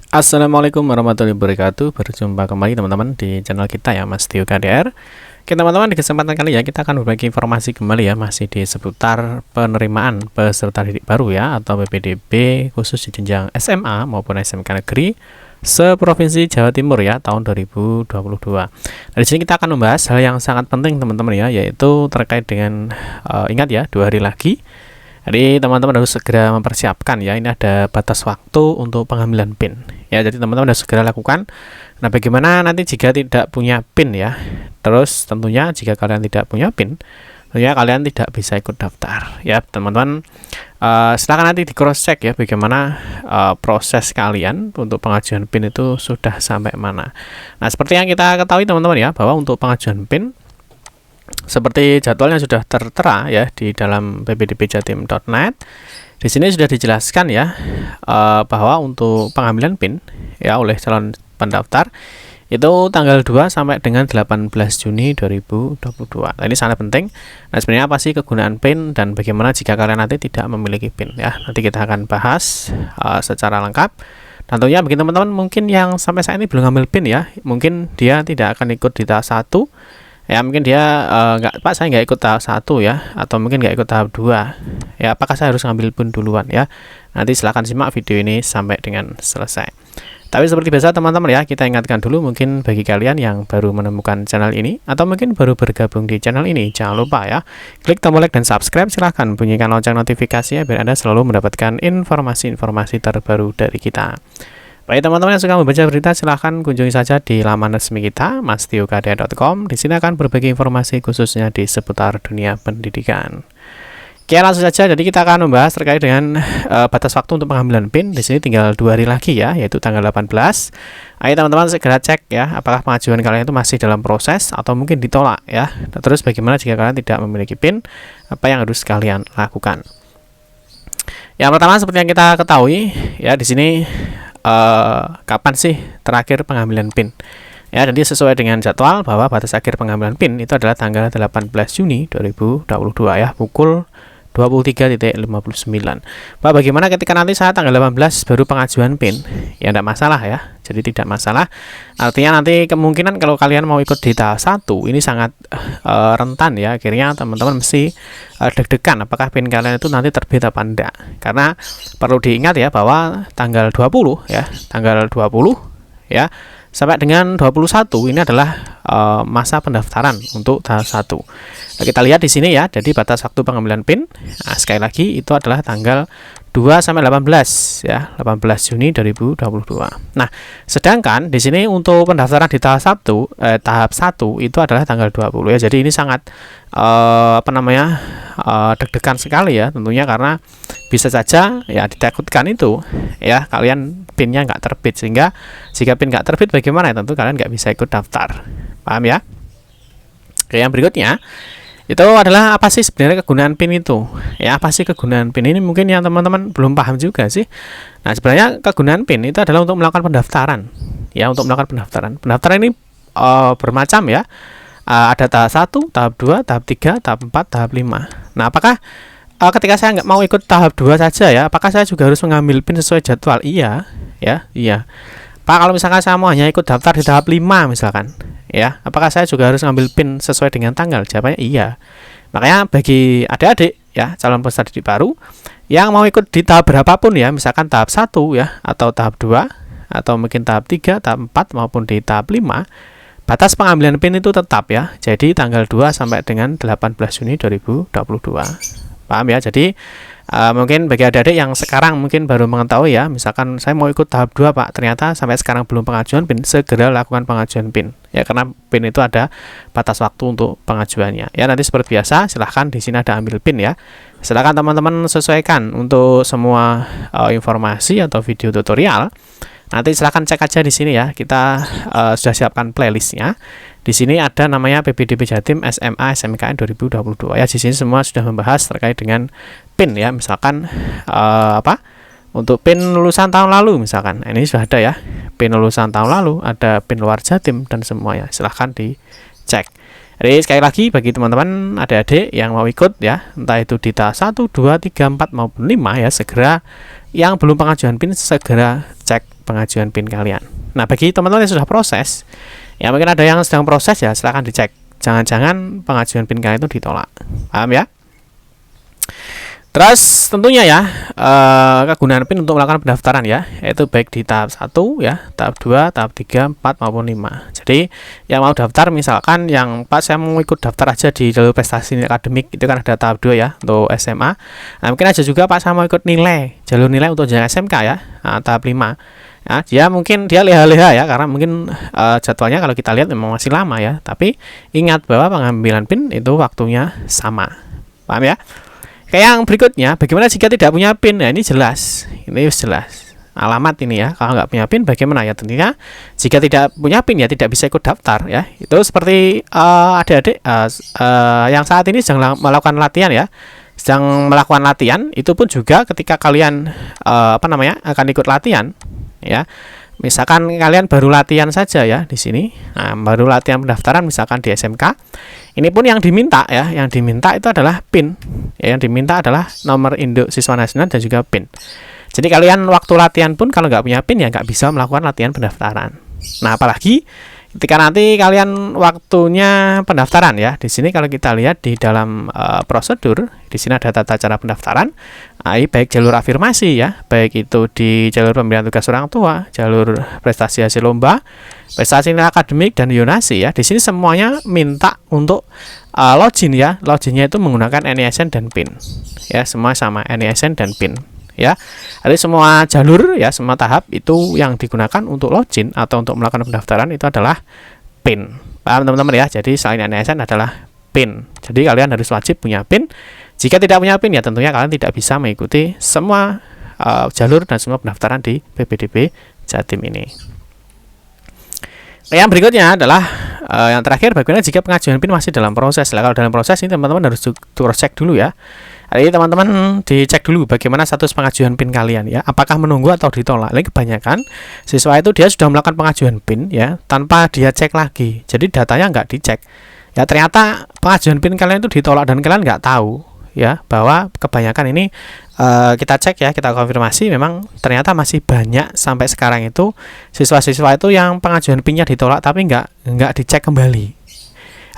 Assalamualaikum warahmatullahi wabarakatuh. Berjumpa kembali teman-teman di channel kita ya, Mas Tio KDR. Oke teman-teman, di kesempatan kali ya kita akan berbagi informasi kembali ya, masih di seputar penerimaan peserta didik baru ya, atau PPDB khusus di jenjang SMA maupun SMK negeri seprovinsi Jawa Timur ya, tahun 2022. Nah, di sini kita akan membahas hal yang sangat penting teman-teman ya, yaitu terkait dengan ingat ya, 2 hari lagi. Jadi teman-teman harus segera mempersiapkan ya, ini ada batas waktu untuk pengambilan PIN ya, jadi teman-teman harus segera lakukan. Nah, bagaimana nanti jika tidak punya PIN ya, terus tentunya jika kalian tidak punya PIN, tentunya kalian tidak bisa ikut daftar ya teman-teman. Silakan nanti di cross check ya, bagaimana proses kalian untuk pengajuan PIN itu sudah sampai mana. Nah, seperti yang kita ketahui teman-teman ya, bahwa untuk pengajuan PIN seperti jadwalnya sudah tertera ya di dalam ppdbjatim.net. Di sini sudah dijelaskan ya bahwa untuk pengambilan PIN ya oleh calon pendaftar itu tanggal 2 sampai dengan 18 Juni 2022. Nah, ini sangat penting. Nah, sebenarnya apa sih kegunaan PIN dan bagaimana jika kalian nanti tidak memiliki PIN ya. Nanti kita akan bahas secara lengkap. Tentunya bagi teman-teman mungkin yang sampai saat ini belum ngambil PIN ya, mungkin dia tidak akan ikut di tahap 1. Ya, mungkin dia Pak, saya nggak ikut tahap 1 ya, atau mungkin nggak ikut tahap 2 ya, apakah saya harus ngambil PIN duluan ya. Nanti silahkan simak video ini sampai dengan selesai. Tapi seperti biasa teman-teman ya, kita ingatkan dulu mungkin bagi kalian yang baru menemukan channel ini atau mungkin baru bergabung di channel ini, jangan lupa ya klik tombol like dan subscribe, silahkan bunyikan lonceng notifikasi ya, biar Anda selalu mendapatkan informasi-informasi terbaru dari kita. Baik teman-teman yang suka membaca berita, silahkan kunjungi saja di laman resmi kita mastiokdr.com. Di sini akan berbagi informasi khususnya di seputar dunia pendidikan. Oke, langsung saja. Jadi kita akan membahas terkait dengan batas waktu untuk pengambilan PIN. Di sini tinggal 2 hari lagi ya, yaitu tanggal 18. Ayo teman-teman segera cek ya, apakah pengajuan kalian itu masih dalam proses atau mungkin ditolak ya. Nah, terus bagaimana jika kalian tidak memiliki PIN, apa yang harus kalian lakukan? Yang pertama seperti yang kita ketahui ya, di sini kapan sih terakhir pengambilan PIN ya. Jadi sesuai dengan jadwal bahwa batas akhir pengambilan PIN itu adalah tanggal 18 Juni 2022 ya, pukul 23.59. Pak, bagaimana ketika nanti saat tanggal 18 baru pengajuan PIN? Ya tidak masalah ya, jadi tidak masalah. Artinya nanti kemungkinan kalau kalian mau ikut di tahap 1 ini sangat rentan ya, akhirnya teman-teman mesti deg-degan apakah PIN kalian itu nanti terbit apa enggak. Karena perlu diingat ya bahwa tanggal 20 ya, tanggal 20 ya sampai dengan 21 ini adalah masa pendaftaran untuk tahap 1. Nah, kita lihat di sini ya, jadi batas waktu pengambilan PIN sekali lagi itu adalah tanggal 2 sampai 18 ya, 18 Juni 2022. Nah, sedangkan di sini untuk pendaftaran di tahap 1 itu adalah tanggal 20 ya. Jadi ini sangat deg-degan sekali ya tentunya, karena bisa saja ya ditakutkan itu ya kalian PIN-nya nggak terbit, sehingga jika PIN nggak terbit bagaimana ya, tentu kalian nggak bisa ikut daftar. Paham ya? Oke, yang berikutnya itu adalah apa sih sebenarnya kegunaan PIN itu ya. Apa sih kegunaan PIN ini, mungkin yang teman-teman belum paham juga sih. Nah, sebenarnya kegunaan PIN itu adalah untuk melakukan pendaftaran ya, untuk melakukan pendaftaran. Pendaftaran ini bermacam ya, ada tahap 1, tahap 2, tahap 3, tahap 4, tahap 5. Nah, apakah ketika saya nggak mau ikut tahap 2 saja ya, apakah saya juga harus mengambil PIN sesuai jadwal? Iya ya, iya Pak, kalau misalkan saya mau hanya ikut daftar di tahap 5 misalkan ya, apakah saya juga harus ngambil PIN sesuai dengan tanggal? Jawabannya iya. Makanya bagi adik-adik ya, calon peserta didik baru yang mau ikut di tahap berapapun ya, misalkan tahap 1 ya, atau tahap 2, atau mungkin tahap 3, tahap 4 maupun di tahap 5, batas pengambilan PIN itu tetap ya, jadi tanggal 2 sampai dengan 18 Juni 2022. Paham ya? Jadi mungkin bagi adik-adik yang sekarang mungkin baru mengetahui ya, misalkan saya mau ikut tahap 2 Pak, ternyata sampai sekarang belum pengajuan PIN, segera lakukan pengajuan PIN ya, karena PIN itu ada batas waktu untuk pengajuannya ya. Nanti seperti biasa silahkan di sini ada ambil PIN ya, silahkan teman-teman sesuaikan untuk semua informasi atau video tutorial. Nanti silahkan cek aja di sini ya, kita sudah siapkan playlistnya. Di sini ada namanya PPDB Jatim SMA SMKN 2022 ya. Di sini semua sudah membahas terkait dengan PIN ya. Misalkan untuk PIN lulusan tahun lalu misalkan. Ini sudah ada ya. PIN lulusan tahun lalu, ada PIN luar Jatim dan semuanya. Silahkan dicek. Jadi sekali lagi bagi teman-teman adik-adik yang mau ikut ya, entah itu di tahap 1, 2, 3, 4 maupun 5 ya, segera yang belum pengajuan PIN segera cek pengajuan PIN kalian. Nah, bagi teman-teman yang sudah proses, ya mungkin ada yang sedang proses ya, silahkan dicek. Jangan-jangan pengajuan PIN kalian itu ditolak. Paham ya? Terus tentunya ya kegunaan PIN untuk melakukan pendaftaran ya, yaitu baik di tahap 1 ya, tahap 2, tahap 3, 4 maupun 5. Jadi yang mau daftar misalkan yang Pak saya mau ikut daftar aja di jalur prestasi akademik, itu kan ada tahap 2 ya untuk SMA. Nah, mungkin aja juga Pak saya mau ikut jalur nilai untuk jenjang SMK ya, tahap 5. Ya, dia mungkin dia leha-leha ya, karena mungkin jadwalnya kalau kita lihat memang masih lama ya. Tapi ingat bahwa pengambilan PIN itu waktunya sama. Paham ya? Kayak yang berikutnya, bagaimana jika tidak punya PIN? Nah, ini jelas. Ini jelas. Alamat ini ya. Kalau nggak punya PIN bagaimana ya? Tentunya jika tidak punya PIN ya tidak bisa ikut daftar ya. Itu seperti adik-adik yang saat ini sedang melakukan latihan ya. Sedang melakukan latihan, itu pun juga ketika kalian akan ikut latihan ya. Misalkan kalian baru latihan saja ya di sini. Nah, baru latihan pendaftaran misalkan di SMK. Ini pun yang diminta ya, yang diminta itu adalah PIN. Ya, yang diminta adalah nomor induk siswa nasional dan juga PIN. Jadi kalian waktu latihan pun kalau nggak punya PIN ya nggak bisa melakukan latihan pendaftaran. Nah, apalagi ketika nanti kalian waktunya pendaftaran ya. Di sini kalau kita lihat di dalam prosedur, di sini ada tata cara pendaftaran. Baik jalur afirmasi ya, baik itu di jalur pemberian tugas orang tua, jalur prestasi hasil lomba, prestasi nilai akademik dan yonasi ya. Di sini semuanya minta untuk login ya. Loginnya itu menggunakan NISN dan PIN. Ya, semua sama NISN dan PIN. Ya, jadi semua jalur ya, semua tahap itu yang digunakan untuk login atau untuk melakukan pendaftaran itu adalah PIN. Paham teman-teman ya? Jadi selain NISN adalah PIN. Jadi kalian harus wajib punya PIN. Jika tidak punya PIN ya tentunya kalian tidak bisa mengikuti semua jalur dan semua pendaftaran di PPDB Jatim ini. Yang berikutnya adalah yang terakhir, bagaimana jika pengajuan PIN masih dalam proses. Kalau dalam proses ini teman-teman harus cross check dulu ya. Jadi teman-teman dicek dulu bagaimana status pengajuan PIN kalian ya, apakah menunggu atau ditolak. Ini kebanyakan siswa itu dia sudah melakukan pengajuan PIN ya tanpa dia cek lagi, jadi datanya nggak dicek ya, ternyata pengajuan PIN kalian itu ditolak dan kalian nggak tahu ya, bahwa kebanyakan ini kita cek ya, kita konfirmasi, memang ternyata masih banyak sampai sekarang itu siswa-siswa itu yang pengajuan PIN-nya ditolak tapi nggak dicek kembali.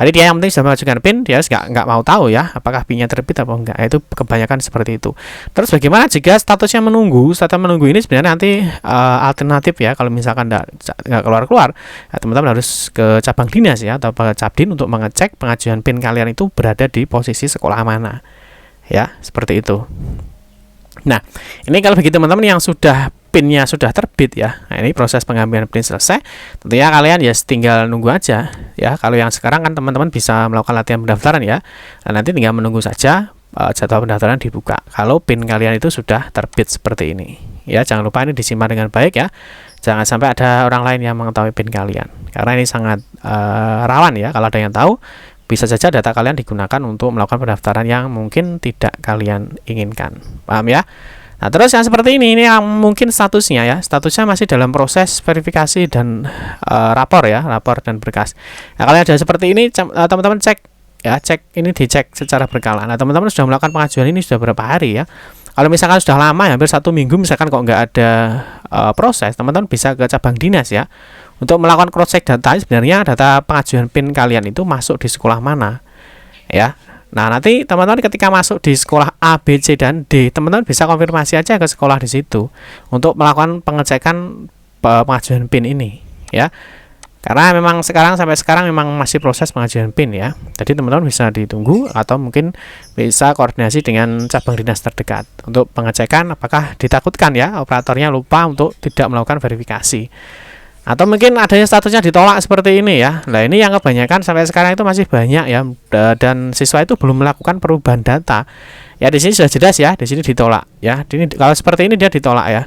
Jadi dia yang penting sudah mengajukan PIN, dia nggak mau tahu ya apakah PIN-nya terbit atau enggak. Itu kebanyakan seperti itu. Terus bagaimana jika statusnya menunggu? Status menunggu ini sebenarnya nanti alternatif ya. Kalau misalkan nggak keluar-keluar, ya, teman-teman harus ke cabang dinas ya atau ke Cabdin untuk mengecek pengajuan PIN kalian itu berada di posisi sekolah mana. Ya, seperti itu. Nah, ini kalau bagi teman-teman yang sudah PIN-nya sudah terbit ya. Nah, ini proses pengambilan PIN selesai. Tentunya kalian ya tinggal nunggu aja ya. Kalau yang sekarang kan teman-teman bisa melakukan latihan pendaftaran ya. Nah, nanti tinggal menunggu saja jadwal pendaftaran dibuka. Kalau PIN kalian itu sudah terbit seperti ini. Ya, jangan lupa ini disimpan dengan baik ya. Jangan sampai ada orang lain yang mengetahui PIN kalian. Karena ini sangat rawan ya. Kalau ada yang tahu, bisa saja data kalian digunakan untuk melakukan pendaftaran yang mungkin tidak kalian inginkan. Paham ya? Nah, terus yang seperti ini yang mungkin statusnya ya, statusnya masih dalam proses verifikasi dan rapor ya, rapor dan berkas. Nah, kalau ada seperti ini, teman-teman cek ya, ini dicek secara berkala. Nah, teman-teman sudah melakukan pengajuan ini sudah berapa hari ya? Kalau misalkan sudah lama, hampir 1 minggu, misalkan kok nggak ada proses, teman-teman bisa ke cabang dinas ya, untuk melakukan cross check data. Sebenarnya data pengajuan PIN kalian itu masuk di sekolah mana ya. Nah, nanti teman-teman ketika masuk di sekolah A, B, C, dan D, teman-teman bisa konfirmasi aja ke sekolah di situ untuk melakukan pengecekan pengajuan PIN ini ya. Karena memang sampai sekarang memang masih proses pengajuan PIN ya. Jadi teman-teman bisa ditunggu atau mungkin bisa koordinasi dengan cabang dinas terdekat untuk pengecekan apakah ditakutkan ya operatornya lupa untuk tidak melakukan verifikasi. Atau mungkin adanya statusnya ditolak seperti ini ya. Nah, ini yang kebanyakan sampai sekarang itu masih banyak ya, dan siswa itu belum melakukan perubahan data. Ya, di sini sudah jelas ya, di sini ditolak ya. Kalau seperti ini dia ditolak ya.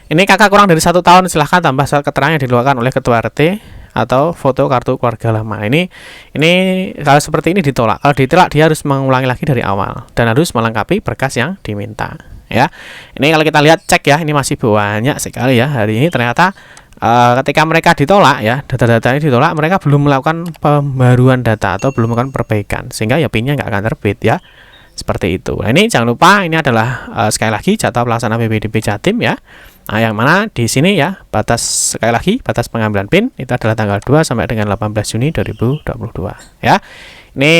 Ini kakak kurang dari 1 tahun, silahkan tambah surat keterangan yang dikeluarkan oleh ketua RT atau foto kartu keluarga lama. Ini kalau seperti ini ditolak. Kalau ditolak dia harus mengulangi lagi dari awal dan harus melengkapi berkas yang diminta. Ya, ini kalau kita lihat cek ya, ini masih banyak sekali ya hari ini. Ternyata ketika mereka ditolak ya, data-data ini ditolak, mereka belum melakukan pembaruan data atau belum melakukan perbaikan, sehingga ya PIN-nya nggak akan terbit ya, seperti itu. Nah, ini jangan lupa, ini adalah sekali lagi jadwal pelaksanaan PPDB Jatim ya. Nah, yang mana di sini ya, batas sekali lagi batas pengambilan PIN itu adalah tanggal 2 sampai dengan 18 Juni 2022 ya. Ini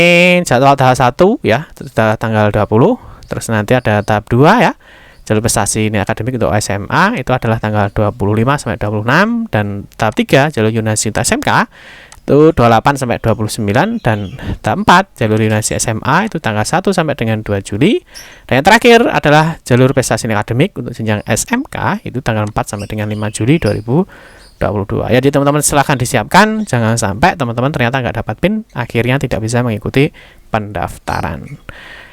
jadwal tahap 1 ya, sudah tanggal 20. Terus nanti ada tahap 2 ya. Jalur prestasi ini akademik untuk SMA itu adalah tanggal 25 sampai 26, dan tahap 3 jalur Yunasi untuk SMK itu 28 sampai 29, dan tahap 4 jalur Yunasi SMA itu tanggal 1 sampai dengan 2 Juli. Dan yang terakhir adalah jalur prestasi akademik untuk jenjang SMK itu tanggal 4 sampai dengan 5 Juli 2022. Ya, jadi teman-teman silahkan disiapkan, jangan sampai teman-teman ternyata nggak dapat PIN, akhirnya tidak bisa mengikuti pendaftaran.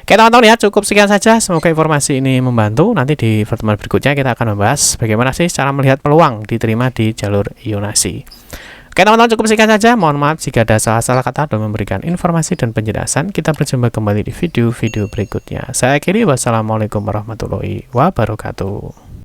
Oke teman-teman ya, cukup sekian saja. Semoga informasi ini membantu. Nanti di pertemuan berikutnya kita akan membahas bagaimana sih cara melihat peluang diterima di jalur Yunasi. Oke teman-teman, cukup sekian saja. Mohon maaf jika ada salah-salah kata dalam memberikan informasi dan penjelasan. Kita berjumpa kembali di video-video berikutnya. Saya akhiri, wassalamualaikum warahmatullahi wabarakatuh.